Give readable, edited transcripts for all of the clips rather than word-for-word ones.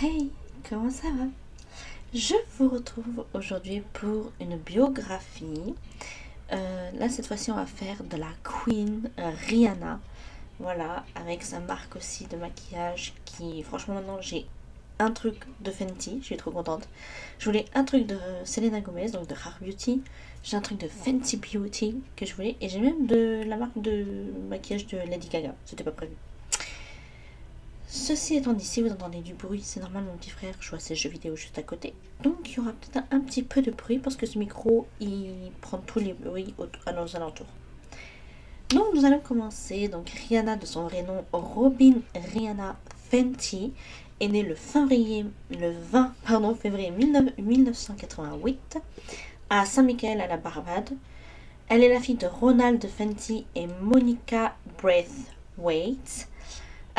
Hey, comment ça va? Je vous retrouve aujourd'hui pour une biographie. Là, cette fois-ci, on va faire de la Queen Rihanna. Voilà, avec sa marque aussi de maquillage qui, franchement, maintenant, j'ai un truc de Fenty, je suis trop contente. Je voulais un truc de Selena Gomez, donc de Rare Beauty. J'ai un truc de Fenty Beauty que je voulais. Et j'ai même de la marque de maquillage de Lady Gaga. C'était pas prévu. Ceci étant dit, si vous entendez du bruit, c'est normal, mon petit frère joue à ses jeux vidéo juste à côté. Donc il y aura peut-être un petit peu de bruit parce que ce micro, il prend tous les bruits à nos alentours. Donc nous allons commencer. Donc Rihanna, de son vrai nom Robin Rihanna Fenty, est née le 20 février 1988 à Saint-Michael à la Barbade. Elle est la fille de Ronald Fenty et Monica Braithwaite.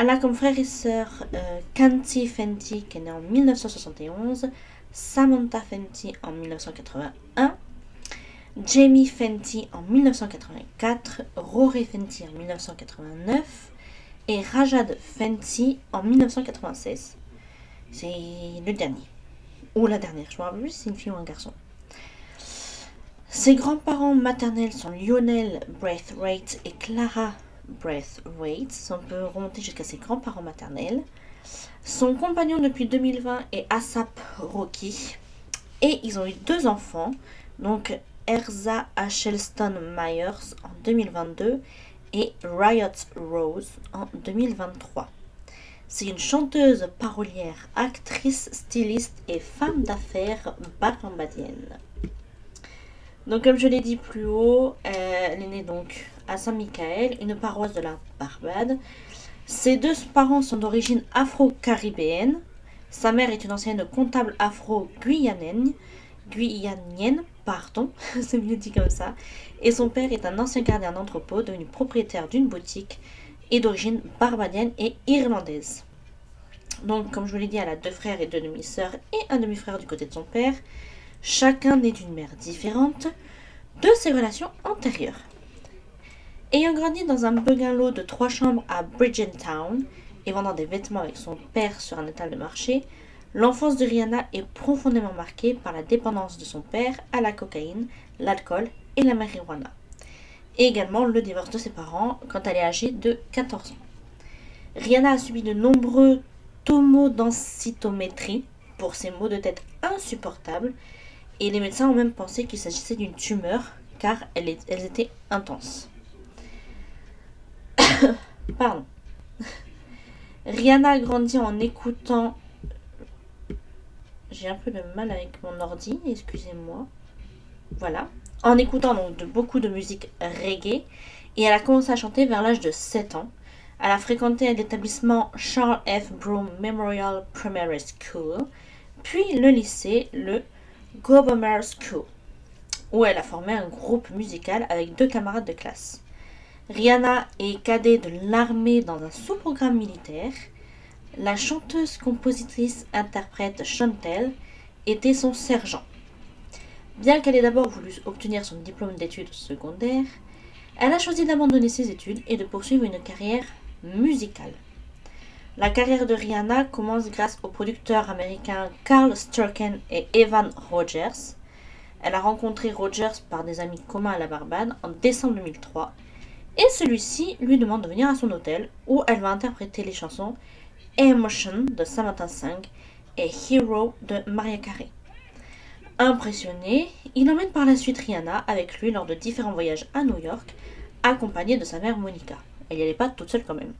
Elle a comme frère et sœur Canty Fenty qui est née en 1971, Samantha Fenty en 1981, Jamie Fenty en 1984, Rory Fenty en 1989 et Rajad Fenty en 1996. C'est le dernier. Ou la dernière, je me rappelle plus si c'est une fille ou un garçon. Ses grands-parents maternels sont Lionel Braithwaite et Clara Braithwaite. On peut remonter jusqu'à ses grands-parents maternels. Son compagnon depuis 2020 est Asap Rocky. Et ils ont eu deux enfants, donc Erza Ashelston Myers en 2022 et Riot Rose en 2023. C'est une chanteuse, parolière, actrice, styliste et femme d'affaires barbadienne. Donc comme je l'ai dit plus haut, elle est née donc à Saint-Michael, une paroisse de la Barbade. Ses deux parents sont d'origine afro-caribéenne. Sa mère est une ancienne comptable afro-guyanienne, c'est mieux dit comme ça. Et son père est un ancien gardien d'entrepôt devenu propriétaire d'une boutique et d'origine barbadienne et irlandaise. Donc comme je vous l'ai dit, elle a deux frères et deux demi-sœurs et un demi-frère du côté de son père. Chacun né d'une mère différente de ses relations antérieures. Ayant grandi dans un bungalow de 3 chambres à Bridgetown et vendant des vêtements avec son père sur un étal de marché, l'enfance de Rihanna est profondément marquée par la dépendance de son père à la cocaïne, l'alcool et la marijuana. Et également le divorce de ses parents quand elle est âgée de 14 ans. Rihanna a subi de nombreux tomodensitométries pour ses maux de tête insupportables et les médecins ont même pensé qu'il s'agissait d'une tumeur car elles étaient intenses. Pardon. Rihanna a grandi en écoutant... J'ai un peu de mal avec mon ordi, excusez-moi. Voilà. En écoutant donc beaucoup de musique reggae et elle a commencé à chanter vers l'âge de 7 ans. Elle a fréquenté l'établissement Charles F. Broom Memorial Primary School, puis le lycée, le Gobomer School, où elle a formé un groupe musical avec deux camarades de classe. Rihanna est cadet de l'armée dans un sous-programme militaire. La chanteuse, compositrice, interprète Chantel était son sergent. Bien qu'elle ait d'abord voulu obtenir son diplôme d'études secondaires, elle a choisi d'abandonner ses études et de poursuivre une carrière musicale. La carrière de Rihanna commence grâce aux producteurs américains Carl Sturken et Evan Rogers. Elle a rencontré Rogers par des amis communs à la Barbade en décembre 2003 et celui-ci lui demande de venir à son hôtel où elle va interpréter les chansons Emotion de Samantha Singh et Hero de Mariah Carey. Impressionné, il emmène par la suite Rihanna avec lui lors de différents voyages à New York, accompagnée de sa mère Monica. Elle n'y allait pas toute seule quand même.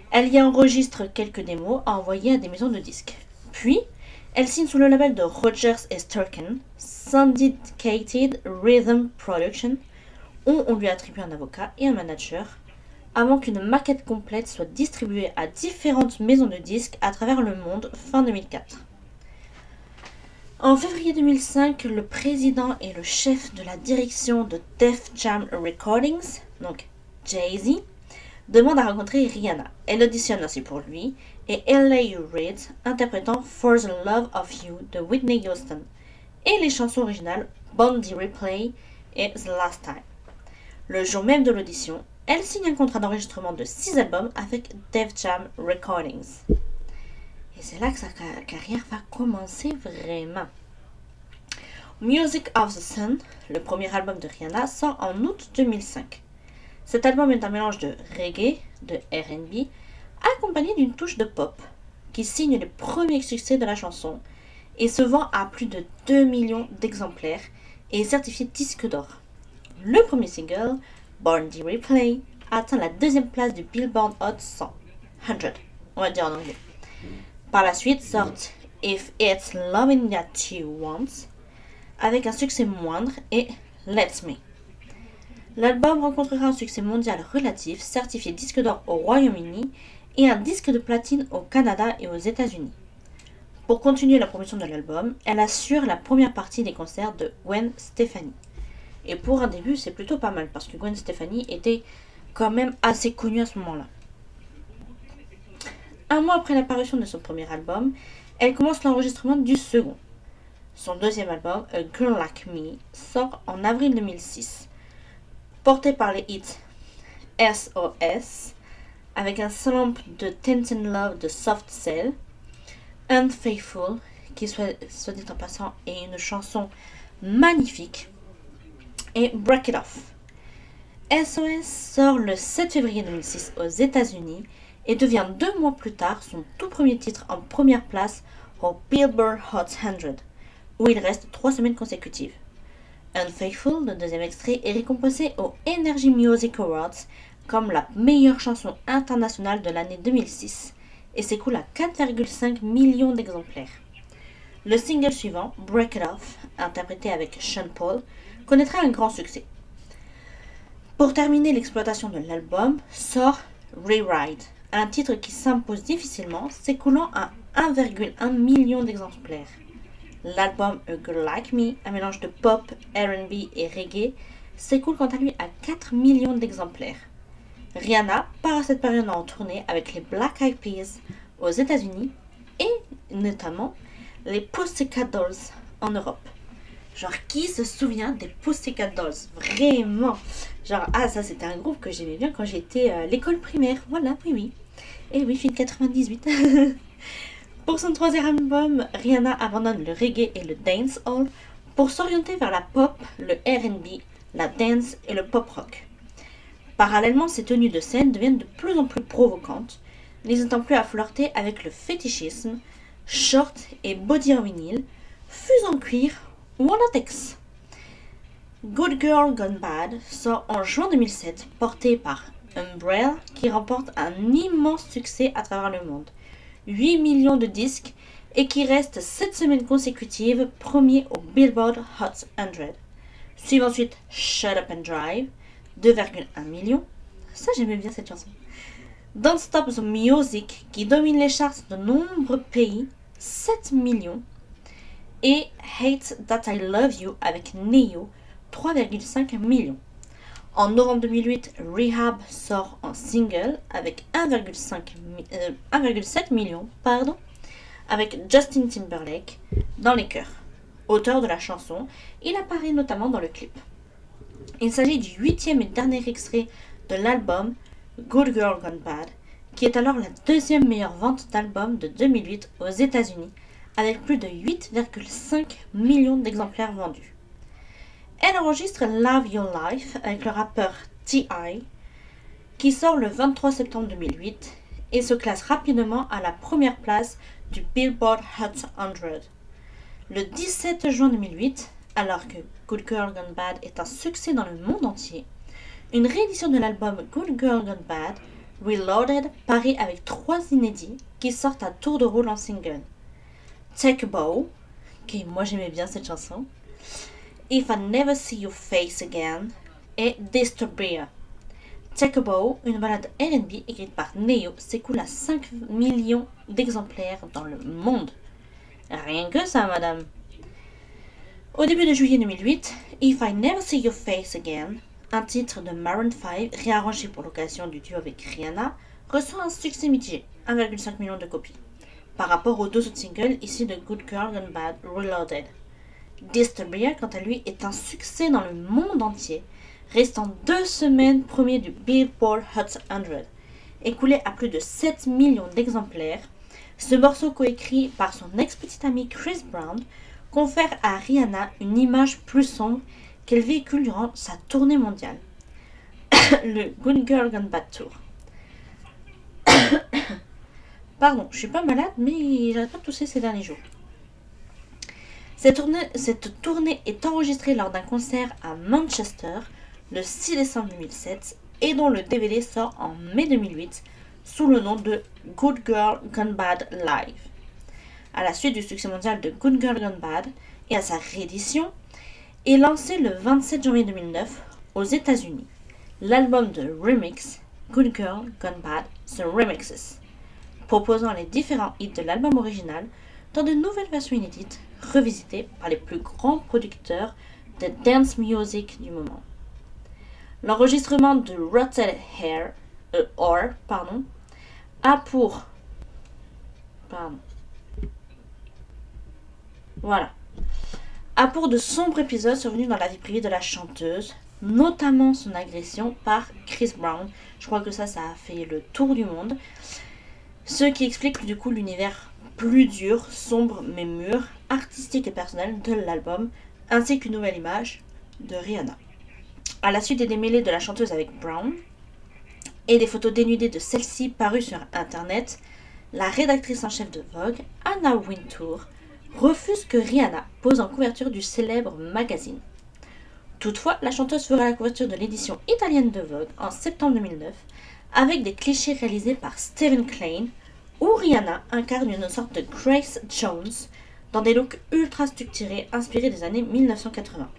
Elle y enregistre quelques démos à envoyer à des maisons de disques. Puis, elle signe sous le label de Rogers et Sturken, Syndicated Rhythm Production, où on lui attribue un avocat et un manager, avant qu'une maquette complète soit distribuée à différentes maisons de disques à travers le monde fin 2004. En février 2005, le président et le chef de la direction de Def Jam Recordings, donc Jay-Z, demande à rencontrer Rihanna. Elle auditionne ainsi pour lui et L.A. Reid interprétant For the Love of You de Whitney Houston et les chansons originales Bondi Replay et The Last Time. Le jour même de l'audition, elle signe un contrat d'enregistrement de 6 albums avec Def Jam Recordings. Et c'est là que sa carrière va commencer vraiment. Music of the Sun, le premier album de Rihanna, sort en août 2005. Cet album est un mélange de reggae, de R&B, accompagné d'une touche de pop, qui signe les premiers succès de la chanson et se vend à plus de 2 millions d'exemplaires et est certifié disque d'or. Le premier single, Born the Replay, atteint la deuxième place du Billboard Hot 100, on va dire en anglais. Par la suite sortent If It's Loving That You Want, avec un succès moindre, et Let's Me. L'album rencontrera un succès mondial relatif, certifié disque d'or au Royaume-Uni et un disque de platine au Canada et aux États-Unis. Pour continuer la promotion de l'album, elle assure la première partie des concerts de Gwen Stefani. Et pour un début, c'est plutôt pas mal parce que Gwen Stefani était quand même assez connue à ce moment-là. Un mois après l'apparition de son premier album, elle commence l'enregistrement du second. Son deuxième album, A Girl Like Me, sort en avril 2006. Porté par les hits SOS, avec un sample de Tension Love de Soft Cell, Unfaithful, qui soit dit en passant est une chanson magnifique, et Break It Off. SOS sort le 7 février 2006 aux États-Unis et devient 2 mois plus tard son tout premier titre en première place au Billboard Hot 100, où il reste 3 semaines consécutives. Unfaithful, le deuxième extrait, est récompensé aux Energy Music Awards comme la meilleure chanson internationale de l'année 2006 et s'écoule à 4,5 millions d'exemplaires. Le single suivant, Break It Off, interprété avec Sean Paul, connaîtra un grand succès. Pour terminer l'exploitation de l'album, sort Rewrite, un titre qui s'impose difficilement, s'écoulant à 1,1 million d'exemplaires. L'album A Girl Like Me, un mélange de pop, R&B et reggae, s'écoule quant à lui à 4 millions d'exemplaires. Rihanna part à cette période en tournée avec les Black Eyed Peas aux États-Unis et notamment les Pussycat Dolls en Europe. Genre, qui se souvient des Pussycat Dolls? Vraiment. Genre, ça c'était un groupe que j'aimais bien quand j'étais à l'école primaire. Voilà, oui. Et oui, film 98. Pour son troisième album, Rihanna abandonne le reggae et le dancehall pour s'orienter vers la pop, le R&B, la dance et le pop rock. Parallèlement, ses tenues de scène deviennent de plus en plus provocantes, n'hésitant plus à flirter avec le fétichisme, shorts et body en vinyle, fuse en cuir ou en latex. Good Girl Gone Bad sort en juin 2007, porté par Umbrella, qui remporte un immense succès à travers le monde, 8 millions de disques, et qui reste 7 semaines consécutives premier au Billboard Hot 100. Suive ensuite Shut Up and Drive, 2,1 millions. Ça, j'aimais bien cette chanson. Don't Stop the Music, qui domine les charts de nombreux pays, 7 millions. Et Hate That I Love You avec Ne-Yo, 3,5 millions. En novembre 2008, Rehab sort en single avec 1,7 millions, avec Justin Timberlake dans les chœurs. Auteur de la chanson, il apparaît notamment dans le clip. Il s'agit du 8e et dernier extrait de l'album Good Girl Gone Bad, qui est alors la deuxième meilleure vente d'album de 2008 aux États-Unis, avec plus de 8,5 millions d'exemplaires vendus. Elle enregistre Love Your Life avec le rappeur T.I., qui sort le 23 septembre 2008 et se classe rapidement à la première place du Billboard Hot 100. Le 17 juin 2008, alors que Good Girl Gone Bad est un succès dans le monde entier, une réédition de l'album Good Girl Gone Bad, Reloaded, paraît avec 3 inédits qui sortent à tour de rôle en single. Take a Bow, qui moi j'aimais bien cette chanson, If I Never See Your Face Again et Disturbia. Take a Bow, une balade R&B écrite par Ne-Yo, s'écoule à 5 millions d'exemplaires dans le monde. Rien que ça, madame. Au début de juillet 2008, If I Never See Your Face Again, un titre de Maroon 5 réarrangé pour l'occasion du duo avec Rihanna, reçoit un succès mitigé, 1,5 million de copies, par rapport aux 2 autres singles issus de Good Girl Gone Bad Reloaded. Disturbia, quant à lui, est un succès dans le monde entier, restant 2 semaines premier du Billboard Hot 100, écoulé à plus de 7 millions d'exemplaires, Ce morceau coécrit par son ex-petit ami Chris Brown confère à Rihanna une image plus sombre qu'elle véhicule durant sa tournée mondiale, le Good Girl Gone Bad Tour. Pardon, je suis pas malade, mais j'arrête pas de tousser ces derniers jours. Cette tournée est enregistrée lors d'un concert à Manchester le 6 décembre 2007 et dont le DVD sort en mai 2008 sous le nom de Good Girl Gone Bad Live. À la suite du succès mondial de Good Girl Gone Bad et à sa réédition, est lancé le 27 janvier 2009 aux États-Unis l'album de remix Good Girl Gone Bad The Remixes, proposant les différents hits de l'album original dans de nouvelles versions inédites revisitées par les plus grands producteurs de dance music du moment. L'enregistrement de Rotted Or a pour de sombres épisodes survenus dans la vie privée de la chanteuse, notamment son agression par Chris Brown. Je crois que ça a fait le tour du monde. Ce qui explique du coup l'univers plus dur, sombre mais mûr, artistique et personnel de l'album, ainsi qu'une nouvelle image de Rihanna. À la suite des démêlés de la chanteuse avec Brown et des photos dénudées de celle-ci parues sur internet, la rédactrice en chef de Vogue, Anna Wintour, refuse que Rihanna pose en couverture du célèbre magazine. Toutefois, la chanteuse fera la couverture de l'édition italienne de Vogue en septembre 2009 avec des clichés réalisés par Stephen Klein où Rihanna incarne une sorte de Grace Jones dans des looks ultra structurés inspirés des années 1980.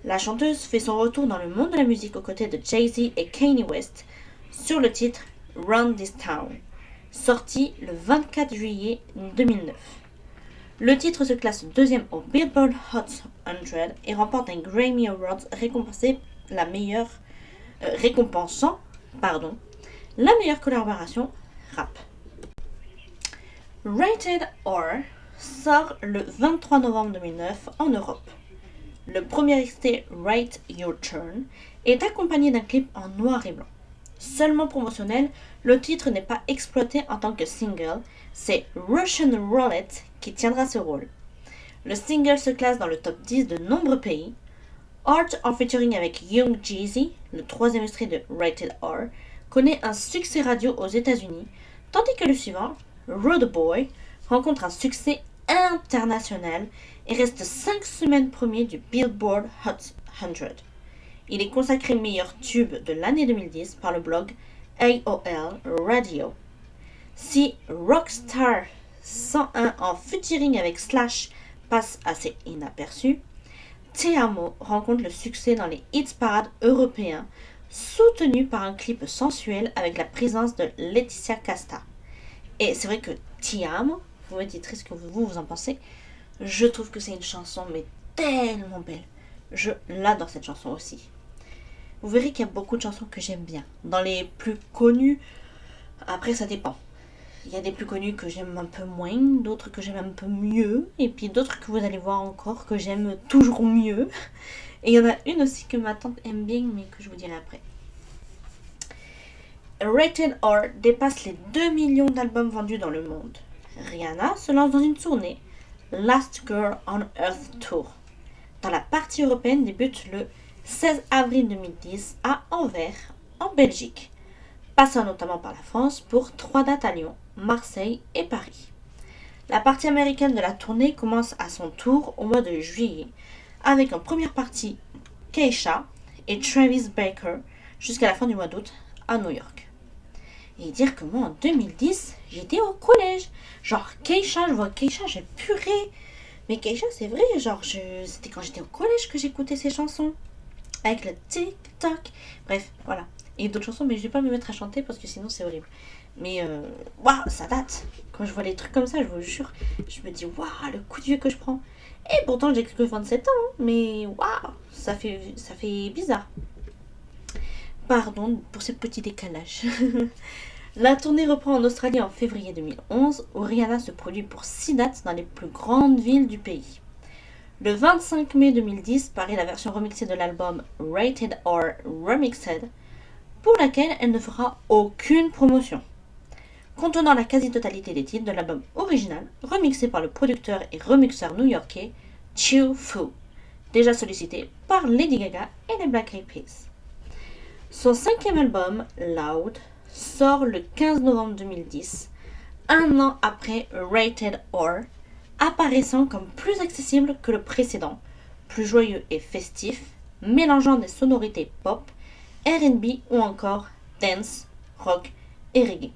La chanteuse fait son retour dans le monde de la musique aux côtés de Jay-Z et Kanye West sur le titre Run This Town, sorti le 24 juillet 2009. Le titre se classe deuxième au Billboard Hot 100 et remporte un Grammy Awards récompensant la meilleure collaboration rap. Rated R sort le 23 novembre 2009 en Europe. Le premier extrait, Write Your Turn, est accompagné d'un clip en noir et blanc. Seulement promotionnel, le titre n'est pas exploité en tant que single, c'est Russian Roulette qui tiendra ce rôle. Le single se classe dans le top 10 de nombreux pays. Art en featuring avec Young Jeezy, le troisième extrait de Rated R, connaît un succès radio aux États-Unis, tandis que le suivant, Road Boy, rencontre un succès international et reste 5 semaines premier du Billboard Hot 100. Il est consacré meilleur tube de l'année 2010 par le blog AOL Radio. Si Rockstar 101 en featuring avec Slash passe assez inaperçu, Te Amo rencontre le succès dans les hit parades européens, soutenu par un clip sensuel avec la présence de Laetitia Casta. Et c'est vrai que Te Amo, vous me direz ce que vous en pensez, je trouve que c'est une chanson mais tellement belle. Je l'adore cette chanson aussi. Vous verrez qu'il y a beaucoup de chansons que j'aime bien. Dans les plus connues, après ça dépend. Il y a des plus connus que j'aime un peu moins, d'autres que j'aime un peu mieux, et puis d'autres que vous allez voir encore que j'aime toujours mieux. Et il y en a une aussi que ma tante aime bien, mais que je vous dirai après. Rated R dépasse les 2 millions d'albums vendus dans le monde. Rihanna se lance dans une tournée, Last Girl on Earth Tour. Dans la partie européenne débute le 16 avril 2010 à Anvers, en Belgique, passant notamment par la France pour 3 dates à Lyon, Marseille et Paris. La partie américaine de la tournée commence à son tour au mois de juillet, avec en première partie Keisha et Travis Barker jusqu'à la fin du mois d'août à New York. Et dire que moi en 2010, j'étais au collège. Genre Keisha, je vois Keisha, j'ai puré. Mais Keisha, c'est vrai, c'était quand j'étais au collège que j'écoutais ces chansons. Avec le TikTok. Bref, voilà. Et d'autres chansons, mais je vais pas me mettre à chanter parce que sinon c'est horrible. Mais waouh, ça date. Quand je vois les trucs comme ça, je vous jure, je me dis waouh, le coup de vieux que je prends. Et pourtant, j'ai que 27 ans, hein, mais waouh, ça fait bizarre. Pardon pour ce petit décalage. La tournée reprend en Australie en février 2011, où Rihanna se produit pour 6 dates dans les plus grandes villes du pays. Le 25 mai 2010 paraît la version remixée de l'album Rated R Remixed, pour laquelle elle ne fera aucune promotion. contenant la quasi-totalité des titres de l'album original, remixé par le producteur et remixeur new-yorkais Chiu Fu, déjà sollicité par Lady Gaga et les Black Eyed Peas. Son 5e album, Loud, sort le 15 novembre 2010, un an après Rated R, apparaissant comme plus accessible que le précédent, plus joyeux et festif, mélangeant des sonorités pop, R&B ou encore dance, rock et reggae,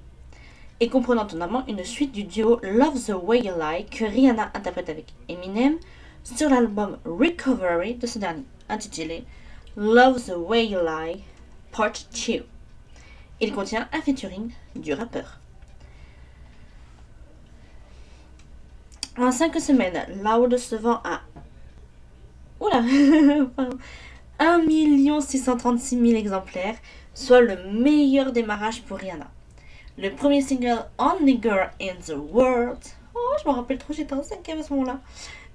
et comprenant notamment une suite du duo Love the Way You Lie que Rihanna interprète avec Eminem sur l'album Recovery de ce dernier, intitulé Love the Way You Lie Part 2. Il contient un featuring du rappeur. En 5 semaines, Loud se vend à 1 636 000 exemplaires, soit le meilleur démarrage pour Rihanna. Le premier single Only Girl in the World, je me rappelle trop, j'étais en 5e à ce moment-là,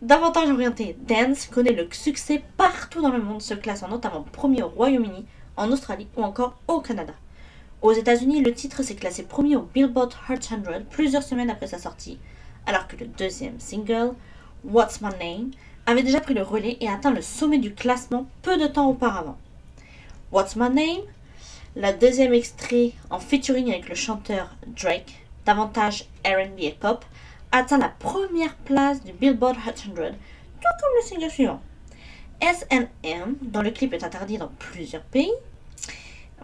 davantage orienté dance, connaît le succès partout dans le monde, se classant notamment premier au Royaume-Uni, en Australie ou encore au Canada. Aux États-Unis, le titre s'est classé premier au Billboard Hot 100 plusieurs semaines après sa sortie, alors que le deuxième single, What's My Name, avait déjà pris le relais et atteint le sommet du classement peu de temps auparavant. What's My Name, la deuxième extrait en featuring avec le chanteur Drake, davantage R&B et pop, atteint la première place du Billboard Hot 100, tout comme le single suivant. S&M, dont le clip est interdit dans plusieurs pays,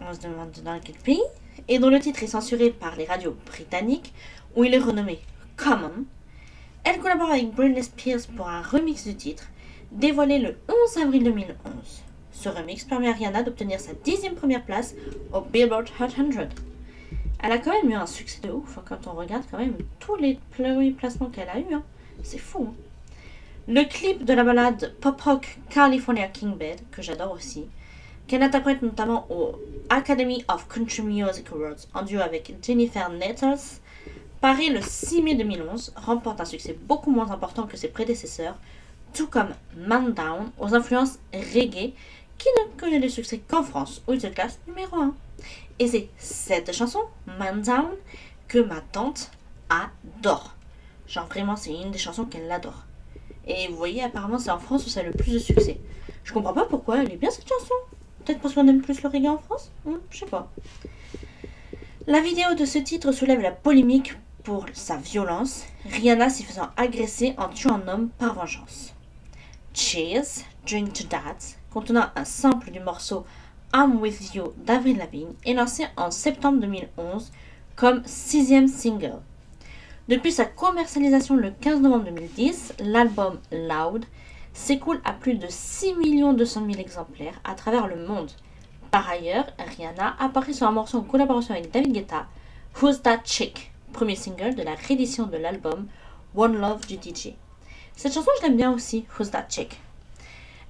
on se demande dans quel pays, et dont le titre est censuré par les radios britanniques, où il est renommé Common. Elle collabore avec Britney Spears pour un remix du titre, dévoilé le 11 avril 2011. Ce remix permet à Rihanna d'obtenir sa 10e première place au Billboard Hot 100. Elle a quand même eu un succès de ouf, quand on regarde quand même tous les placements qu'elle a eu. C'est fou. Le clip de la ballade pop-rock California King Bed, que j'adore aussi, qu'elle interprète notamment au Academy of Country Music Awards en duo avec Jennifer Nettles, paru le 6 mai 2011, remporte un succès beaucoup moins important que ses prédécesseurs, tout comme Man Down aux influences reggae, qui ne connaît le succès qu'en France, où il se classe numéro 1. Et c'est cette chanson, Man Down, que ma tante adore. Genre vraiment, c'est une des chansons qu'elle adore. Et vous voyez, apparemment, c'est en France où ça a le plus de succès. Je comprends pas pourquoi elle est bien cette chanson. Peut-être parce qu'on aime plus le reggae en France, je sais pas. La vidéo de ce titre soulève la polémique pour sa violence, Rihanna s'y faisant agresser en tuant un homme par vengeance. Cheers, Drink to That, contenant un sample du morceau I'm With You d'Avril Lavigne, est lancé en septembre 2011 comme 6e single. Depuis sa commercialisation le 15 novembre 2010, l'album Loud s'écoule à plus de 6 200 000 exemplaires à travers le monde. Par ailleurs, Rihanna apparaît sur un morceau en collaboration avec David Guetta, Who's That Chick, premier single de la réédition de l'album One Love du DJ. Cette chanson, je l'aime bien aussi, Who's That Chick.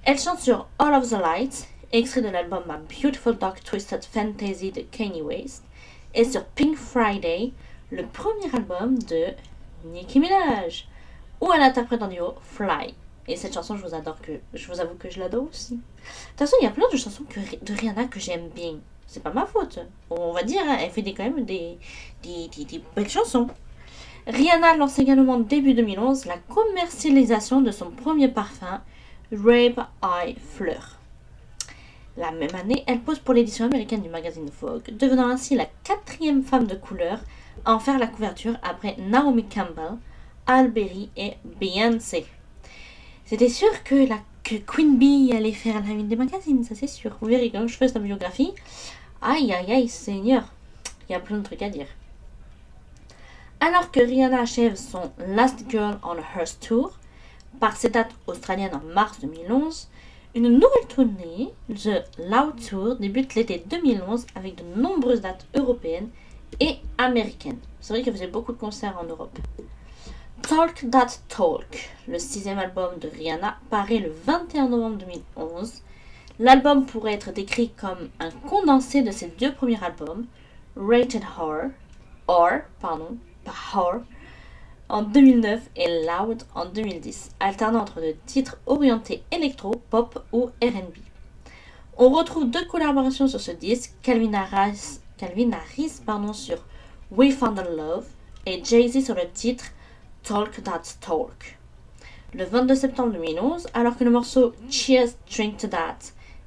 Elle chante sur All of the Lights, extrait de l'album A Beautiful Dark Twisted Fantasy de Kanye West, et sur Pink Friday, le premier album de Nicki Minaj, où elle interprète en duo Fly. Et cette chanson, je vous avoue que je l'adore aussi. De toute façon, il y a plein de chansons de Rihanna que j'aime bien. C'est pas ma faute. On va dire, elle fait quand même des belles chansons. Rihanna lance également début 2011 la commercialisation de son premier parfum, Rape Eye Fleur. La même année, elle pose pour l'édition américaine du magazine Vogue, devenant ainsi la 4e femme de couleur à en faire la couverture après Naomi Campbell, Halle Berry et Beyoncé. C'était sûr que Queen Bee allait faire la une des magazines, ça c'est sûr. Vous verrez quand je fais sa biographie. Aïe aïe aïe, Seigneur, il y a plein de trucs à dire. Alors que Rihanna achève son Last Girl on Earth Tour, par ses dates australiennes en mars 2011, une nouvelle tournée, The Loud Tour, débute l'été 2011 avec de nombreuses dates européennes et américaines. C'est vrai qu'elle faisait beaucoup de concerts en Europe. Talk That Talk, le 6e album de Rihanna, paraît le 21 novembre 2011. L'album pourrait être décrit comme un condensé de ses 2 premiers albums, Rated R, en 2009 et Loud en 2010, alternant entre des titres orientés électro, pop ou R&B. On retrouve 2 collaborations sur ce disque, Calvin Harris sur We Found a Love et Jay-Z sur le titre Talk That Talk. Le 22 septembre 2011, alors que le morceau Cheers, Drink to That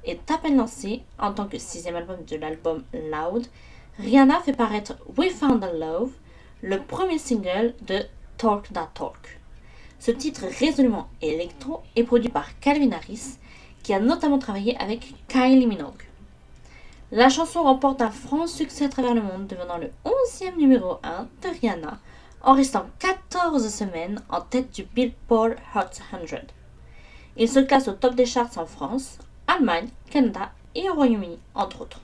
est à peine lancé en tant que 6e album de l'album Loud, Rihanna fait paraître We Found a Love, le premier single de Talk That Talk. Ce titre résolument électro est produit par Calvin Harris, qui a notamment travaillé avec Kylie Minogue. La chanson remporte un franc succès à travers le monde, devenant le 11e numéro 1 de Rihanna, en restant 14 semaines en tête du Billboard Hot 100. Il se classe au top des charts en France, Allemagne, Canada et au Royaume-Uni, entre autres.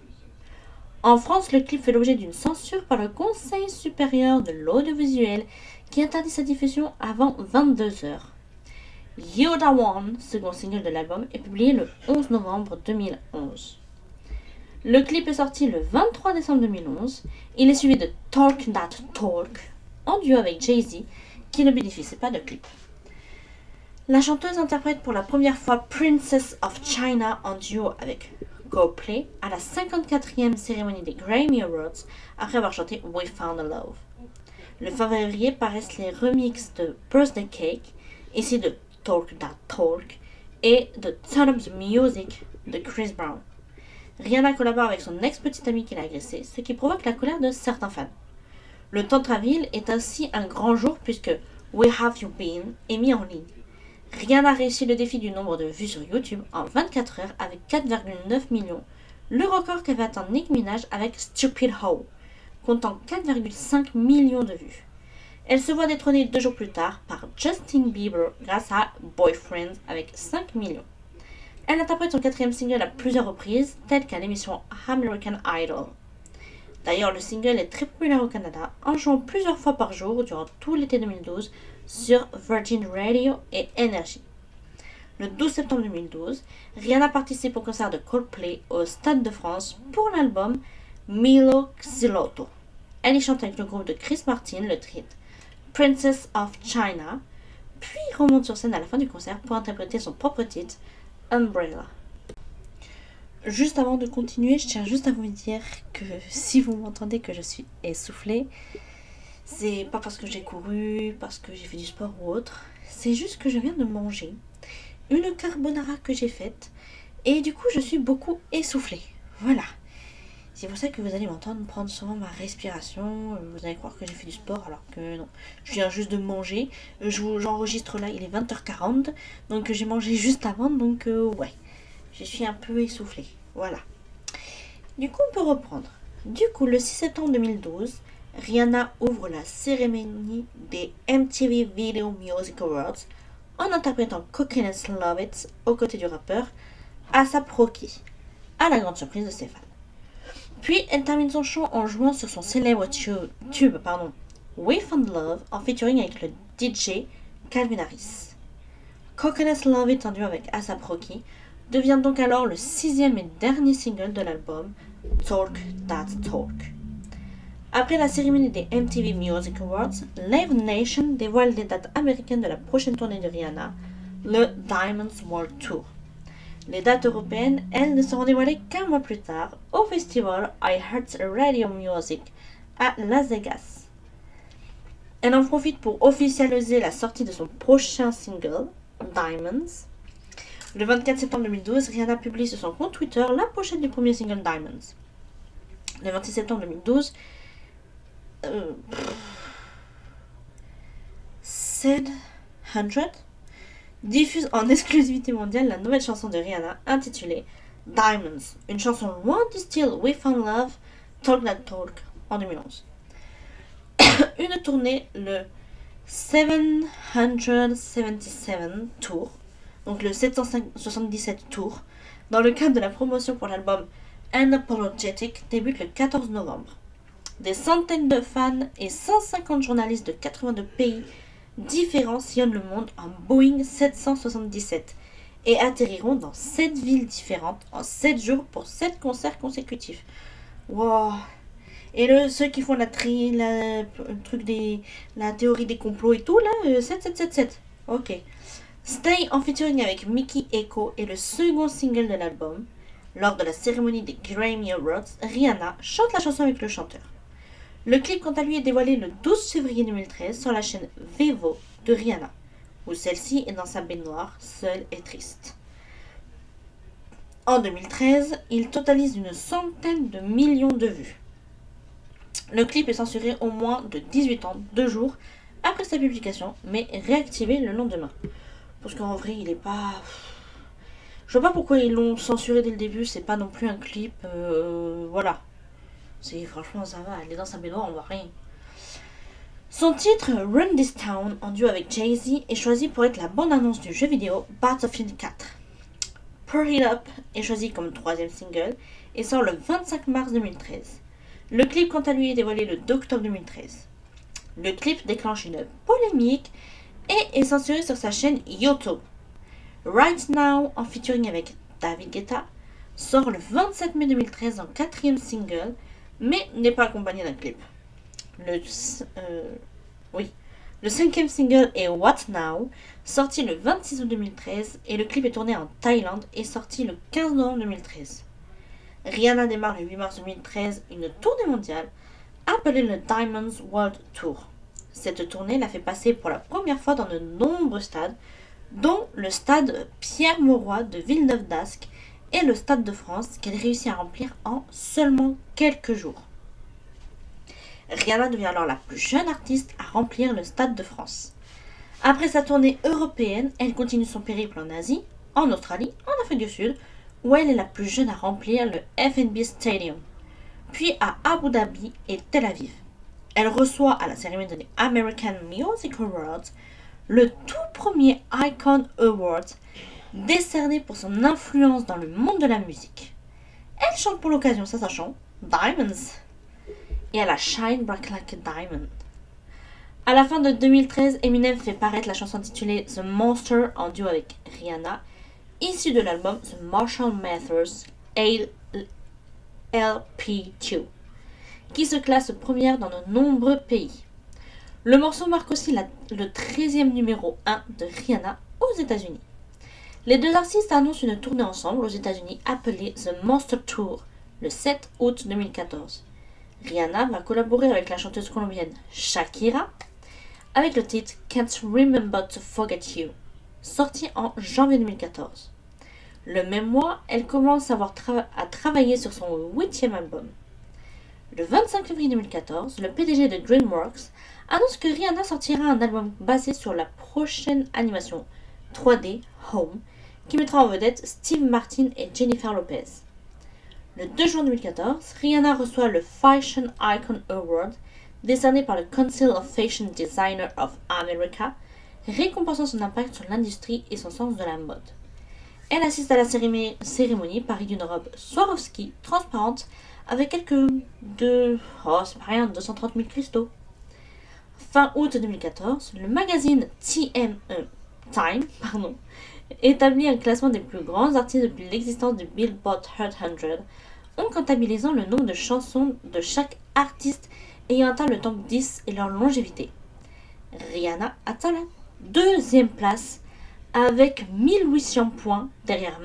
En France, le clip fait l'objet d'une censure par le Conseil supérieur de l'audiovisuel qui interdit sa diffusion avant 22h. You Da One, second single de l'album, est publié le 11 novembre 2011. Le clip est sorti le 23 décembre 2011. Il est suivi de Talk That Talk, en duo avec Jay-Z, qui ne bénéficiait pas de clip. La chanteuse interprète pour la première fois Princess of China en duo avec Coldplay à la 54e cérémonie des Grammy Awards après avoir chanté We Found a Love. Le 20 février paraissent les remixes de Birthday Cake, ici de Talk That Talk, et de Turn Up the Music de Chris Brown. Rihanna collabore avec son ex-petite amie qui l'a agressée, ce qui provoque la colère de certains fans. Le Tantraville est ainsi un grand jour puisque We Have You Been est mis en ligne. Rihanna réussit le défi du nombre de vues sur YouTube en 24 heures avec 4,9 millions, le record qu'avait atteint Nicki Minaj avec Stupid Hoe, comptant 4,5 millions de vues. Elle se voit détrônée 2 jours plus tard par Justin Bieber grâce à Boyfriend avec 5 millions. Elle interprète son 4e single à plusieurs reprises, tel qu'à l'émission American Idol. D'ailleurs, le single est très populaire au Canada, en jouant plusieurs fois par jour durant tout l'été 2012 sur Virgin Radio et Energy. Le 12 septembre 2012, Rihanna participe au concert de Coldplay au Stade de France pour l'album Milo Xilotto. Elle y chante avec le groupe de Chris Martin le titre Princess of China, puis remonte sur scène à la fin du concert pour interpréter son propre titre Umbrella. Juste avant de continuer, je tiens juste à vous dire que si vous m'entendez que je suis essoufflée, c'est pas parce que j'ai couru, parce que j'ai fait du sport ou autre, c'est juste que je viens de manger une carbonara que j'ai faite et du coup je suis beaucoup essoufflée. Voilà. C'est pour ça que vous allez m'entendre prendre souvent ma respiration, vous allez croire que j'ai fait du sport alors que non. Je viens juste de manger, j'enregistre là, il est 20h40, donc j'ai mangé juste avant, donc ouais. Je suis un peu essoufflée, voilà. Du coup, on peut reprendre. Du coup, le 6 septembre 2012, Rihanna ouvre la cérémonie des MTV Video Music Awards en interprétant Coconuts Love It aux côtés du rappeur A$AP Rocky, à la grande surprise de ses fans. Puis, elle termine son show en jouant sur son célèbre tube We Found Love en featuring avec le DJ Calvin Harris. Coconuts Love It en duo avec A$AP Rocky devient donc alors le 6e et dernier single de l'album Talk That Talk. Après la cérémonie des MTV Music Awards, Live Nation dévoile les dates américaines de la prochaine tournée de Rihanna, le Diamonds World Tour. Les dates européennes, elles, ne seront dévoilées qu'un mois plus tard au festival iHeartRadio Music à Las Vegas. Elle en profite pour officialiser la sortie de son prochain single, Diamonds. Le 24 septembre 2012, Rihanna publie sur son compte Twitter la pochette du premier single Diamonds. Le 26 septembre 2012, Said 100 diffuse en exclusivité mondiale la nouvelle chanson de Rihanna intitulée Diamonds, une chanson loin du style We Found Love, Talk That Talk en 2011. Une tournée, le 777 Tour, donc le 777 Tour, dans le cadre de la promotion pour l'album Unapologetic, débute le 14 novembre. Des centaines de fans et 150 journalistes de 82 pays différents sillonnent le monde en Boeing 777 et atterriront dans 7 villes différentes en 7 jours pour 7 concerts consécutifs. Wow! Et ceux qui font la théorie des complots et tout, là, 7777. Ok. Stay en featuring avec Mickey Echo est le second single de l'album. Lors de la cérémonie des Grammy Awards, Rihanna chante la chanson avec le chanteur. Le clip, quant à lui, est dévoilé le 12 février 2013 sur la chaîne Vevo de Rihanna, où celle-ci est dans sa baignoire, seule et triste. En 2013, il totalise une centaine de millions de vues. Le clip est censuré au moins de 18 ans, 2 jours après sa publication, mais réactivé le lendemain. Parce qu'en vrai, il est pas... Je vois pas pourquoi ils l'ont censuré dès le début, c'est pas non plus un clip... voilà. Franchement, ça va, elle est dans sa baignoire, on voit rien. Son titre, Run This Town, en duo avec Jay-Z, est choisi pour être la bande-annonce du jeu vidéo Battlefield 4. Purr It Up est choisi comme troisième single et sort le 25 mars 2013. Le clip, quant à lui, est dévoilé le 2 octobre 2013. Le clip déclenche une polémique et est censuré sur sa chaîne YouTube. Right Now, en featuring avec David Guetta, sort le 27 mai 2013 en quatrième single, mais n'est pas accompagné d'un clip. Le cinquième single est What Now, sorti le 26 août 2013, et le clip est tourné en Thaïlande et sorti le 15 novembre 2013. Rihanna démarre le 8 mars 2013 une tournée mondiale appelée le Diamonds World Tour. Cette tournée l'a fait passer pour la première fois dans de nombreux stades, dont le stade Pierre-Mauroy de Villeneuve-d'Ascq et le Stade de France qu'elle réussit à remplir en seulement quelques jours. Rihanna devient alors la plus jeune artiste à remplir le Stade de France. Après sa tournée européenne, elle continue son périple en Asie, en Australie, en Afrique du Sud, où elle est la plus jeune à remplir le FNB Stadium, puis à Abu Dhabi et Tel Aviv. Elle reçoit à la cérémonie des American Music Awards le tout premier Icon Award, décerné pour son influence dans le monde de la musique. Elle chante pour l'occasion sa chanson Diamonds et elle a Shine Bright Like a Diamond. À la fin de 2013, Eminem fait paraître la chanson intitulée The Monster en duo avec Rihanna, issue de l'album The Marshall Mathers LP2, qui se classe première dans de nombreux pays. Le morceau marque aussi le 13e numéro 1 de Rihanna aux États-Unis. Les deux artistes annoncent une tournée ensemble aux États-Unis appelée The Monster Tour le 7 août 2014. Rihanna va collaborer avec la chanteuse colombienne Shakira avec le titre Can't Remember to Forget You, sorti en janvier 2014. Le même mois, elle commence à travailler sur son 8e album. Le 25 février 2014, le PDG de DreamWorks annonce que Rihanna sortira un album basé sur la prochaine animation 3D Home, qui mettra en vedette Steve Martin et Jennifer Lopez. Le 2 juin 2014, Rihanna reçoit le Fashion Icon Award, décerné par le Council of Fashion Designers of America, récompensant son impact sur l'industrie et son sens de la mode. Elle assiste à la cérémonie parée d'une robe Swarovski transparente avec quelques 230 000 cristaux. Fin août 2014, le magazine Time établit un classement des plus grands artistes depuis l'existence du Billboard Hot 100, en comptabilisant le nombre de chansons de chaque artiste ayant atteint le top 10 et leur longévité. Rihanna atteint la deuxième place avec 1800 points derrière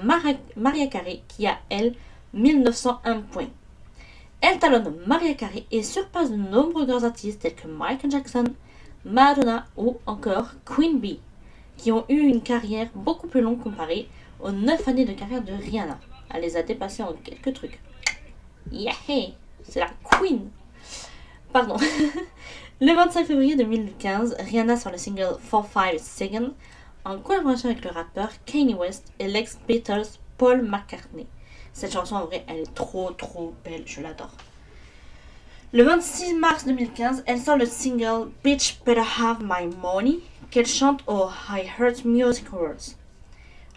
Mariah Carey qui a, elle, 1901 points. Elle talonne Mariah Carey et surpasse de nombreux grands artistes tels que Michael Jackson, Madonna ou encore Queen Bee, qui ont eu une carrière beaucoup plus longue comparée aux 9 années de carrière de Rihanna. Elle les a dépassés en quelques trucs. Yeah, c'est la Queen. Pardon. Le 25 février 2015, Rihanna sort le single 4-5 Seconds en collaboration avec le rappeur Kanye West et l'ex-Beatles Paul McCartney. Cette chanson, en vrai, elle est trop belle, je l'adore. Le 26 mars 2015, elle sort le single Bitch Better Have My Money qu'elle chante au iHeart Music Awards.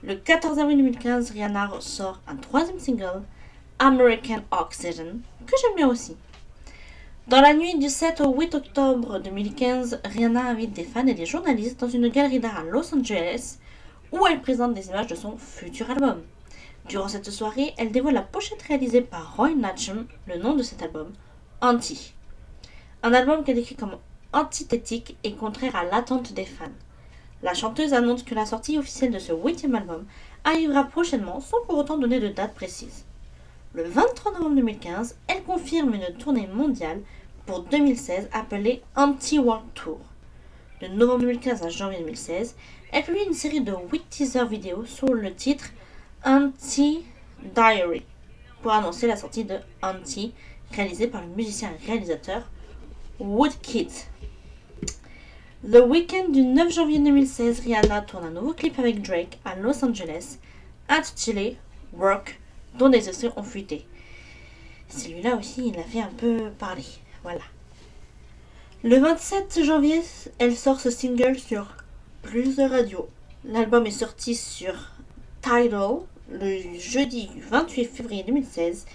Le 14 avril 2015, Rihanna sort un troisième single, American Oxygen, que j'aime bien aussi. Dans la nuit du 7 au 8 octobre 2015, Rihanna invite des fans et des journalistes dans une galerie d'art à Los Angeles où elle présente des images de son futur album. Durant cette soirée, elle dévoile la pochette réalisée par Roy Natcham, le nom de cet album, Anti. Un album qu'elle décrit comme antithétique et contraire à l'attente des fans. La chanteuse annonce que la sortie officielle de ce 8e album arrivera prochainement sans pour autant donner de date précise. Le 23 novembre 2015, elle confirme une tournée mondiale pour 2016 appelée Anti-World Tour. De novembre 2015 à janvier 2016, elle publie une série de 8 teasers vidéo sous le titre Anti-Diary pour annoncer la sortie de Anti, réalisé par le musicien et réalisateur Woodkid. Le week-end du 9 janvier 2016, Rihanna tourne un nouveau clip avec Drake à Los Angeles, intitulé Work, dont des extraits ont fuité. Celui-là aussi, il a fait un peu parler. Voilà. Le 27 janvier, elle sort ce single sur plusieurs radios. L'album est sorti sur Tidal le jeudi 28 février 2016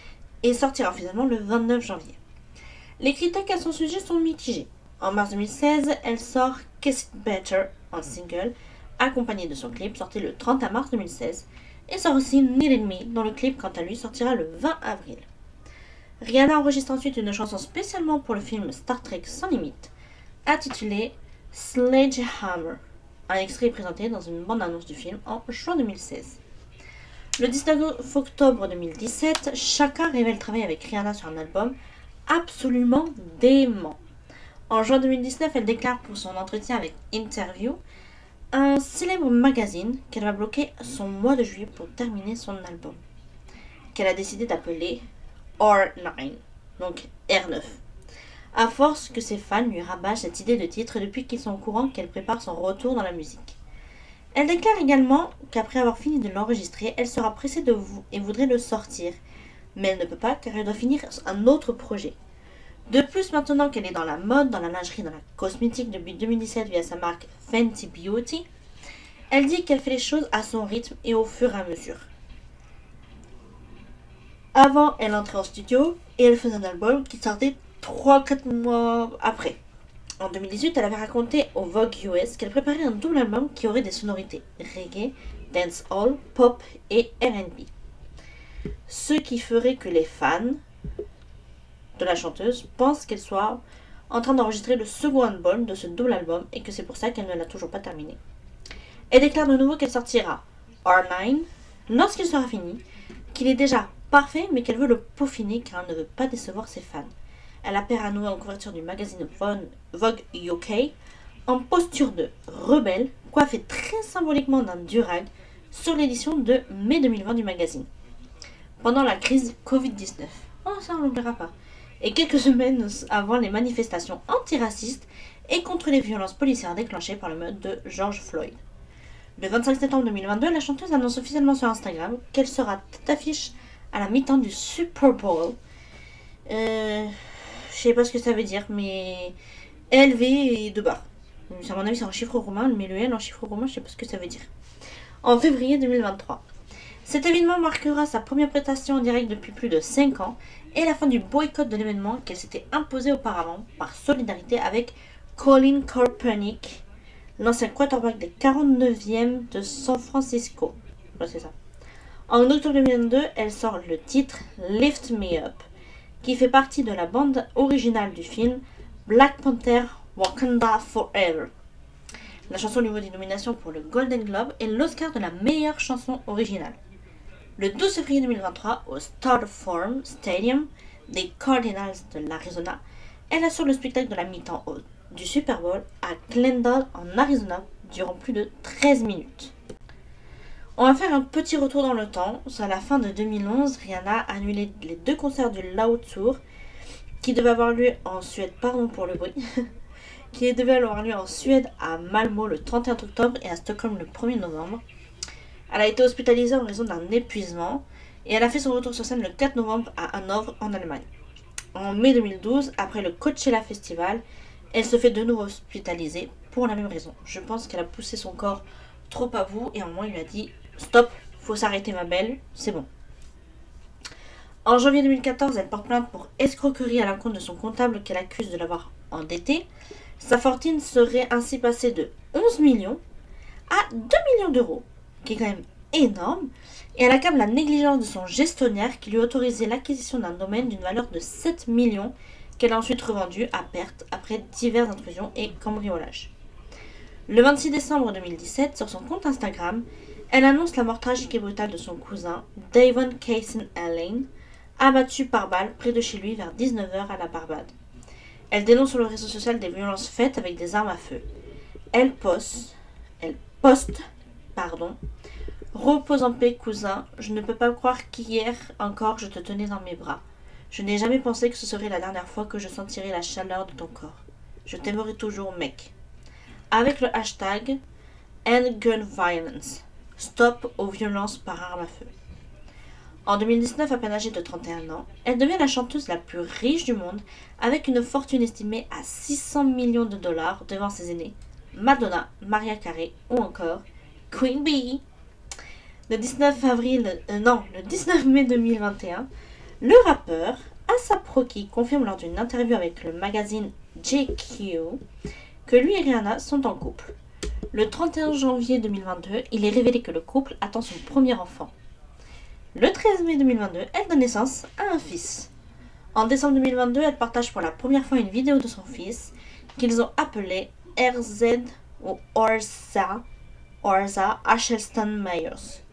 et sortira finalement le 29 janvier. Les critiques à son sujet sont mitigées. En mars 2016, elle sort Kiss It Better en single, accompagné de son clip sorti le 30 mars 2016, et sort aussi Needed Me, dont le clip quant à lui sortira le 20 avril. Rihanna enregistre ensuite une chanson spécialement pour le film Star Trek Sans Limite, intitulée Sledgehammer. Un extrait est présenté dans une bande-annonce du film en juin 2016. Le 19 octobre 2017, Chaka révèle travailler avec Rihanna sur un album absolument dément. En juin 2019, elle déclare pour son entretien avec Interview, un célèbre magazine, qu'elle va bloquer son mois de juillet pour terminer son album, qu'elle a décidé d'appeler R9, donc R9, à force que ses fans lui rabâchent cette idée de titre depuis qu'ils sont au courant qu'elle prépare son retour dans la musique. Elle déclare également qu'après avoir fini de l'enregistrer, elle sera pressée de vous et voudrait le sortir, mais elle ne peut pas car elle doit finir un autre projet. De plus, maintenant qu'elle est dans la mode, dans la lingerie, dans la cosmétique depuis 2017 via sa marque Fenty Beauty, elle dit qu'elle fait les choses à son rythme et au fur et à mesure. Avant, elle entrait en studio et elle faisait un album qui sortait 3-4 mois après. En 2018, elle avait raconté au Vogue US qu'elle préparait un double album qui aurait des sonorités reggae, dancehall, pop et R&B. Ce qui ferait que les fans de la chanteuse pensent qu'elle soit en train d'enregistrer le second album de ce double album et que c'est pour ça qu'elle ne l'a toujours pas terminé. Elle déclare de nouveau qu'elle sortira R9 lorsqu'il sera fini, qu'il est déjà parfait mais qu'elle veut le peaufiner car elle ne veut pas décevoir ses fans. Elle apparaît à nouveau en couverture du magazine Vogue UK en posture de rebelle, coiffée très symboliquement d'un durag sur l'édition de mai 2020 du magazine. Pendant la crise Covid-19. Oh, ça on l'oubliera pas. Et quelques semaines avant les manifestations antiracistes et contre les violences policières déclenchées par le meurtre de George Floyd. Le 25 septembre 2022, la chanteuse annonce officiellement sur Instagram qu'elle sera tête d'affiche à la mi-temps du Super Bowl. Je sais pas ce que ça veut dire, mais LV et 2 barres. À mon avis, c'est en chiffre romain, mais le L en chiffre romain, je sais pas ce que ça veut dire. En février 2023. Cet événement marquera sa première prestation en direct depuis plus de 5 ans et la fin du boycott de l'événement qu'elle s'était imposé auparavant par solidarité avec Colin Kaepernick, l'ancien quarterback des 49e de San Francisco. Ouais, c'est ça. En octobre 2022, elle sort le titre Lift Me Up, qui fait partie de la bande originale du film Black Panther Wakanda Forever. La chanson lui vaut des nominations pour le Golden Globe et l'Oscar de la meilleure chanson originale. Le 12 février 2023, au Start Farm Stadium des Cardinals de l'Arizona, elle assure le spectacle de la mi-temps du Super Bowl à Glendale en Arizona durant plus de 13 minutes. On va faire un petit retour dans le temps. À la fin de 2011, Rihanna a annulé les 2 concerts du Loud Tour qui devaient avoir lieu en Suède, pardon pour le bruit, qui devait avoir lieu en Suède à Malmö le 31 octobre et à Stockholm le 1er novembre. Elle a été hospitalisée en raison d'un épuisement et elle a fait son retour sur scène le 4 novembre à Hanovre en Allemagne. En mai 2012, après le Coachella Festival, elle se fait de nouveau hospitaliser pour la même raison. Je pense qu'elle a poussé son corps trop à bout et à un moment il lui a dit « Stop, faut s'arrêter ma belle, c'est bon ». En janvier 2014, elle porte plainte pour escroquerie à l'encontre de son comptable qu'elle accuse de l'avoir endetté. Sa fortune serait ainsi passée de 11 millions à 2 millions d'euros, qui est quand même énorme, et elle accable la négligence de son gestionnaire qui lui autorisait l'acquisition d'un domaine d'une valeur de 7 millions qu'elle a ensuite revendu à perte après diverses intrusions et cambriolages. Le 26 décembre 2017, sur son compte Instagram, elle annonce la mort tragique et brutale de son cousin, Davon Kaysen Allen, abattu par balle près de chez lui vers 19h à la Barbade. Elle dénonce sur le réseau social des violences faites avec des armes à feu. Elle poste, pardon. Repose en paix, cousin. Je ne peux pas croire qu'hier encore je te tenais dans mes bras. Je n'ai jamais pensé que ce serait la dernière fois que je sentirais la chaleur de ton corps. Je t'aimerai toujours, mec. Avec le hashtag End Gun Violence. Stop aux violences par arme à feu. En 2019, à peine âgée de 31 ans, elle devient la chanteuse la plus riche du monde avec une fortune estimée à 600 millions de dollars devant ses aînés Madonna, Mariah Carey ou encore Queen Bee. Le 19 mai 2021, le rappeur A$AP Rocky confirme lors d'une interview avec le magazine GQ que lui et Rihanna sont en couple. Le 31 janvier 2022, il est révélé que le couple attend son premier enfant. Le 13 mai 2022, elle donne naissance à un fils. En décembre 2022, elle partage pour la première fois une vidéo de son fils qu'ils ont appelé RZ ou Orza Ashelston Myers.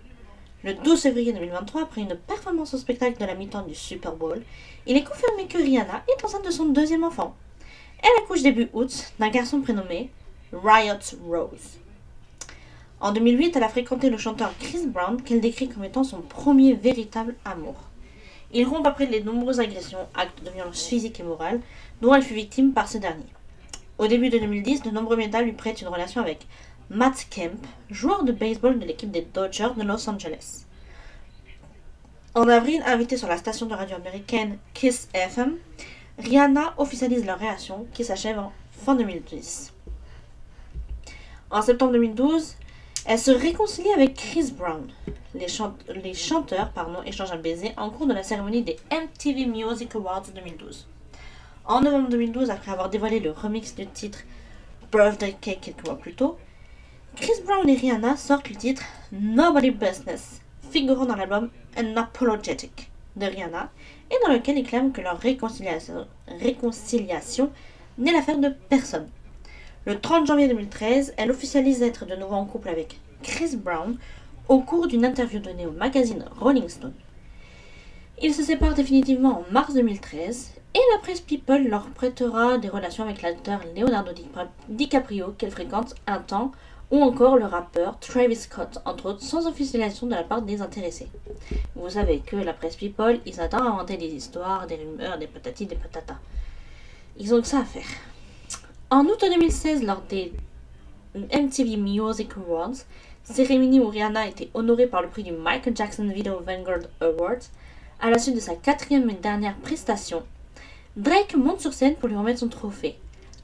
Le 12 février 2023, après une performance au spectacle de la mi-temps du Super Bowl, il est confirmé que Rihanna est enceinte de son deuxième enfant. Elle accouche début août d'un garçon prénommé Riot Rose. En 2008, elle a fréquenté le chanteur Chris Brown, qu'elle décrit comme étant son premier véritable amour. Ils rompent après les nombreuses agressions, actes de violence physique et morale, dont elle fut victime par ce dernier. Au début de 2010, de nombreux médias lui prêtent une relation avec Matt Kemp, joueur de baseball de l'équipe des Dodgers de Los Angeles. En avril, invitée sur la station de radio américaine Kiss FM, Rihanna officialise leur relation qui s'achève en fin 2010. En septembre 2012, elle se réconcilie avec Chris Brown. Les chanteurs échangent un baiser en cours de la cérémonie des MTV Music Awards 2012. En novembre 2012, après avoir dévoilé le remix du titre Birthday Cake quelques mois plus tôt, Chris Brown et Rihanna sortent le titre Nobody Business, figurant dans l'album Unapologetic de Rihanna, et dans lequel ils clament que leur réconciliation n'est l'affaire de personne. Le 30 janvier 2013, elle officialise être de nouveau en couple avec Chris Brown au cours d'une interview donnée au magazine Rolling Stone. Ils se séparent définitivement en mars 2013 et la presse People leur prêtera des relations avec l'acteur Leonardo DiCaprio qu'elle fréquente un temps, ou encore le rappeur Travis Scott, entre autres, sans officialisation de la part des intéressés. Vous savez que la presse People, ils adorent inventer des histoires, des rumeurs, des patatis, des patatas. Ils ont que ça à faire. En août 2016, lors des MTV Music Awards, cérémonie où Rihanna a été honorée par le prix du Michael Jackson Video Vanguard Awards, à la suite de sa quatrième et dernière prestation, Drake monte sur scène pour lui remettre son trophée,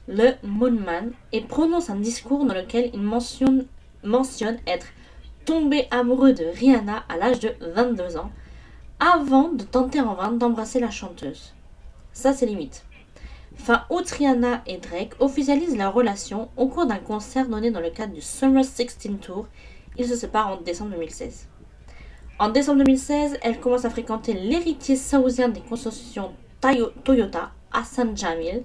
le Moonman, et prononce un discours dans lequel il mentionne être tombé amoureux de Rihanna à l'âge de 22 ans, avant de tenter en vain d'embrasser la chanteuse. Ça, c'est limite. Fin août, Rihanna et Drake officialisent leur relation au cours d'un concert donné dans le cadre du Summer 16 Tour. Ils se séparent en décembre 2016. En décembre 2016, elle commence à fréquenter l'héritier saoudien des constructions Toyota, Hassan Jamil.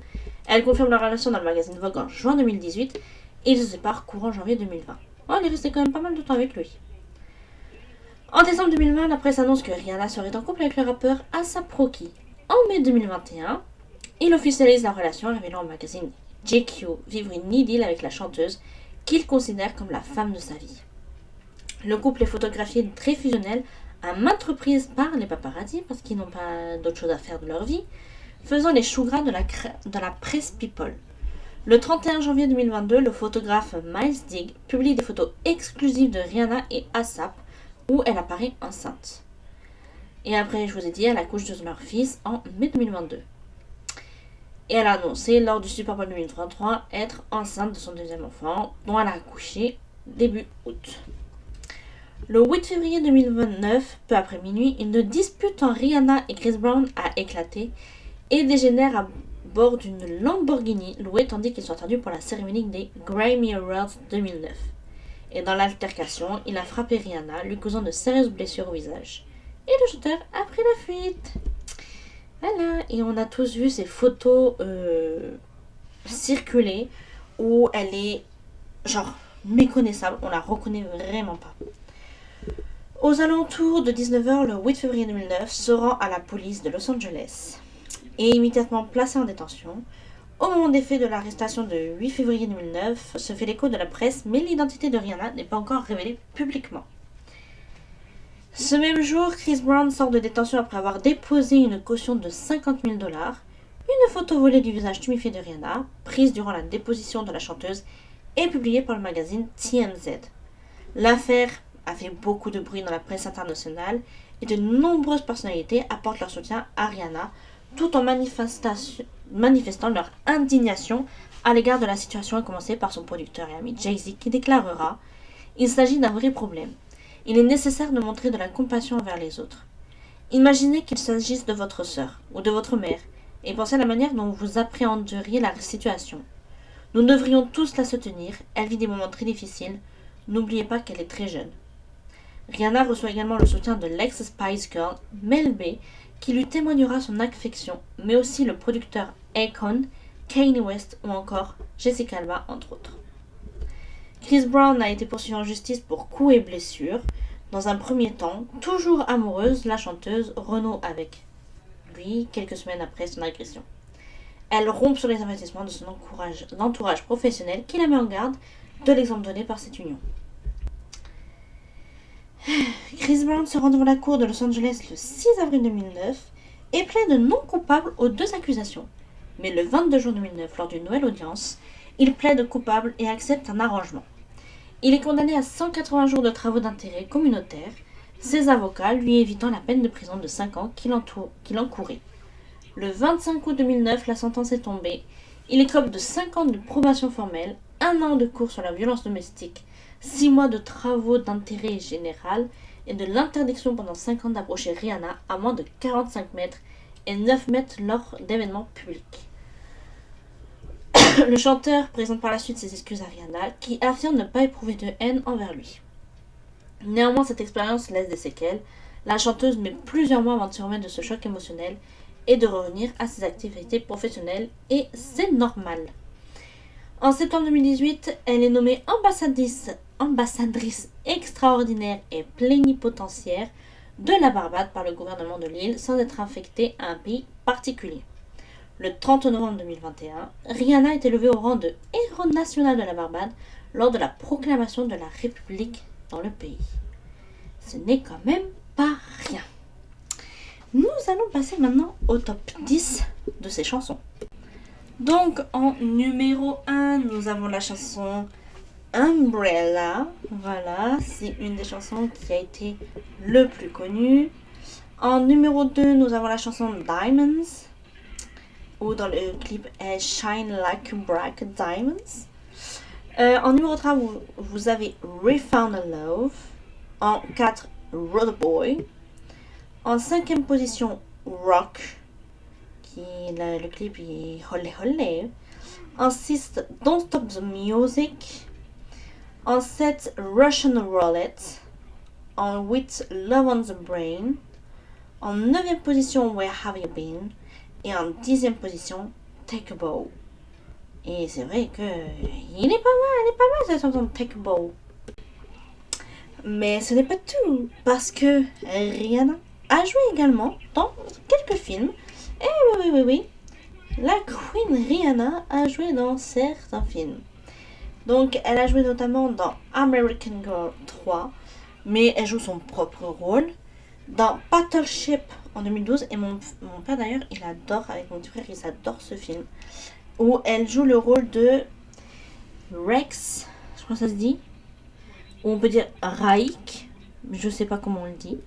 Elle confirme leur relation dans le magazine Vogue en juin 2018 et ils se séparent courant janvier 2020. Oh, elle est restée quand même pas mal de temps avec lui. En décembre 2020, la presse annonce que Rihanna serait en couple avec le rappeur A$AP Rocky. En mai 2021, il officialise la relation, révélant au magazine GQ vivre une idylle avec la chanteuse qu'il considère comme la femme de sa vie. Le couple est photographié très fusionnel à maintes reprises par les paparazzis parce qu'ils n'ont pas d'autre chose à faire de leur vie, faisant les choux gras de la presse People. Le 31 janvier 2022, le photographe Miles Digg publie des photos exclusives de Rihanna et A$AP où elle apparaît enceinte. Et après, je vous ai dit, elle accouche de leur fils en mai 2022. Et elle a annoncé lors du Super Bowl 2023 être enceinte de son deuxième enfant, dont elle a accouché début août. Le 8 février 2029, peu après minuit, une dispute entre Rihanna et Chris Brown a éclaté et dégénère à bord d'une Lamborghini louée tandis qu'ils sont attendus pour la cérémonie des Grammy Awards 2009. Et dans l'altercation, il a frappé Rihanna, lui causant de sérieuses blessures au visage. Et le chanteur a pris la fuite. Voilà, et on a tous vu ces photos circuler où elle est genre méconnaissable, on la reconnaît vraiment pas. Aux alentours de 19h le 8 février 2009, se rend à la police de Los Angeles et immédiatement placée en détention. Au moment des faits de l'arrestation de 8 février 2009, se fait l'écho de la presse, mais l'identité de Rihanna n'est pas encore révélée publiquement. Ce même jour, Chris Brown sort de détention après avoir déposé une caution de 50 000 $. Une photo volée du visage tuméfié de Rihanna, prise durant la déposition de la chanteuse, est publiée par le magazine TMZ. L'affaire a fait beaucoup de bruit dans la presse internationale et de nombreuses personnalités apportent leur soutien à Rihanna tout en manifestant leur indignation à l'égard de la situation, à commencer par son producteur et ami Jay-Z qui déclarera « Il s'agit d'un vrai problème. Il est nécessaire de montrer de la compassion envers les autres. Imaginez qu'il s'agisse de votre sœur ou de votre mère et pensez à la manière dont vous appréhenderiez la situation. Nous devrions tous la soutenir, elle vit des moments très difficiles. N'oubliez pas qu'elle est très jeune. » Rihanna reçoit également le soutien de l'ex-Spice Girl Mel B, qui lui témoignera son affection, mais aussi le producteur Akon, Kanye West ou encore Jessica Alba, entre autres. Chris Brown a été poursuivi en justice pour coups et blessures. Dans un premier temps, toujours amoureuse, la chanteuse renoue avec lui quelques semaines après son agression. Elle rompt sur les investissements de son entourage professionnel qui la met en garde de l'exemple donné par cette union. Chris Brown se rend devant la cour de Los Angeles le 6 avril 2009 et plaide non coupable aux 2 accusations. Mais le 22 juin 2009, lors d'une nouvelle audience, il plaide coupable et accepte un arrangement. Il est condamné à 180 jours de travaux d'intérêt communautaires, ses avocats lui évitant la peine de prison de 5 ans qu'il encourait. Le 25 août 2009, la sentence est tombée. Il écope de 5 ans de probation formelle, 1 an de cours sur la violence domestique, 6 mois de travaux d'intérêt général et de l'interdiction pendant 5 ans d'approcher Rihanna à moins de 45 mètres et 9 mètres lors d'événements publics. Le chanteur présente par la suite ses excuses à Rihanna, qui affirme ne pas éprouver de haine envers lui. Néanmoins, cette expérience laisse des séquelles. La chanteuse met plusieurs mois avant de se remettre de ce choc émotionnel et de revenir à ses activités professionnelles, et c'est normal. En septembre 2018, elle est nommée ambassadrice extraordinaire et plénipotentiaire de la Barbade par le gouvernement de l'île sans être affectée à un pays particulier. Le 30 novembre 2021, Rihanna est élevée au rang de héros national de la Barbade lors de la proclamation de la République dans le pays. Ce n'est quand même pas rien. Nous allons passer maintenant au top 10 de ces chansons. Donc en numéro 1, nous avons la chanson Umbrella. Voilà, c'est une des chansons qui a été le plus connue. En numéro 2, nous avons la chanson Diamonds, où dans le clip elle Shine Like Bright Diamonds. En numéro 3, vous avez Refound Love. En 4, Road Boy. En 5e position, Rock, le clip est Holé Holé. En 6, Don't Stop the Music. En 7, Russian Roulette. En 8, Love on the Brain. En 9e position, Where Have You Been. Et en 10e position, Take a Bow. Et c'est vrai que elle est pas mal cette chanson Take a Bow. Mais ce n'est pas tout, parce que Rihanna a joué également dans quelques films. Et oui, la Queen Rihanna a joué dans certains films. Donc elle a joué notamment dans American Girl 3, mais elle joue son propre rôle. Dans Battleship en 2012, et mon père d'ailleurs, il adore, avec mon petit frère, ils adorent ce film, où elle joue le rôle de Rex, je crois que ça se dit, ou on peut dire Raik, je sais pas comment on le dit.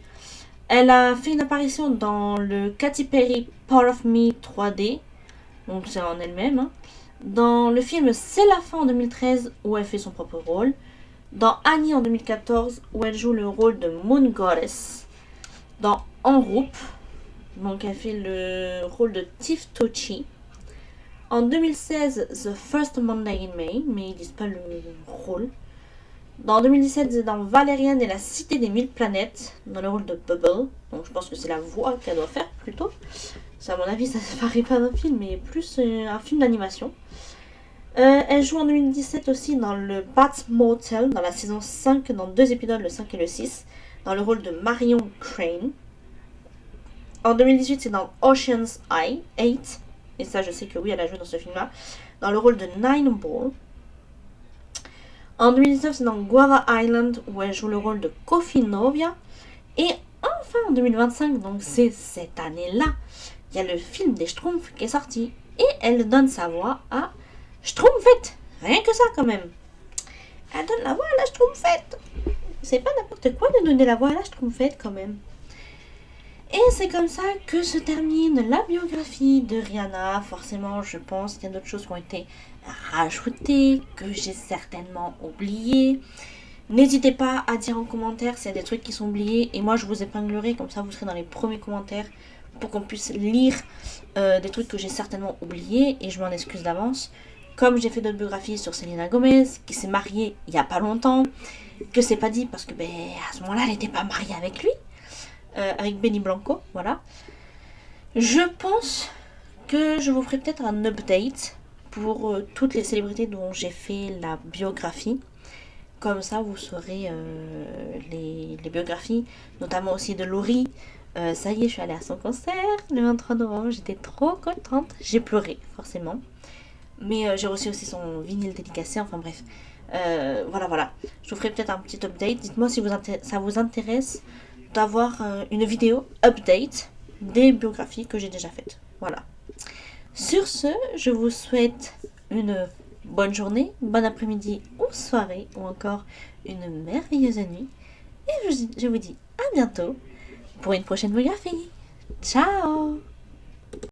Elle a fait une apparition dans le Katy Perry Part of Me 3D, donc c'est en elle-même, hein. Dans le film C'est la fin en 2013, où elle fait son propre rôle. Dans Annie en 2014, où elle joue le rôle de Moon Goddess. Dans En Route, donc elle fait le rôle de Tiff Tochi. En 2016, The First Monday in May, mais ils disent pas le rôle. Dans 2017, c'est dans Valériane et la Cité des Mille Planètes, dans le rôle de Bubble. Donc je pense que c'est la voix qu'elle doit faire plutôt. Ça, à mon avis, ça ne paraît pas un film, mais plus un film d'animation. Elle joue en 2017 aussi dans le Bat Motel, dans la saison 5, dans 2 épisodes, le 5 et le 6, dans le rôle de Marion Crane. En 2018, c'est dans Ocean's 8, Et ça, je sais que oui, elle a joué dans ce film-là. Dans le rôle de Nine Ball. En 2019, c'est dans Guava Island où elle joue le rôle de Kofi Novia. Et enfin, en 2025, donc c'est cette année-là, il y a le film des Schtroumpfs qui est sorti. Et elle donne sa voix à Schtroumpfette. Rien que ça, quand même. Elle donne la voix à la Schtroumpfette. C'est pas n'importe quoi de donner la voix à la Schtroumpfette, quand même. Et c'est comme ça que se termine la biographie de Rihanna. Forcément, je pense qu'il y a d'autres choses qui ont été rajoutées, que j'ai certainement oubliées. N'hésitez pas à dire en commentaire s'il y a des trucs qui sont oubliés. Et moi, je vous épinglerai, comme ça vous serez dans les premiers commentaires pour qu'on puisse lire des trucs que j'ai certainement oubliés. Et je m'en excuse d'avance. Comme j'ai fait d'autres biographies sur Selena Gomez, qui s'est mariée il n'y a pas longtemps, que c'est pas dit parce que à ce moment-là, elle n'était pas mariée avec lui. Avec Benny Blanco, voilà. Je pense que je vous ferai peut-être un update pour toutes les célébrités dont j'ai fait la biographie. Comme ça, vous saurez les biographies, notamment aussi de Laurie. Ça y est, je suis allée à son concert le 23 novembre. J'étais trop contente. J'ai pleuré, forcément. Mais j'ai reçu aussi son vinyle dédicacé. Enfin bref. Voilà. Je vous ferai peut-être un petit update. Dites-moi si ça vous intéresse d'avoir une vidéo update des biographies que j'ai déjà faites. Voilà. Sur ce, je vous souhaite une bonne journée, bon après-midi ou soirée, ou encore une merveilleuse nuit. Et je vous dis à bientôt pour une prochaine biographie. Ciao!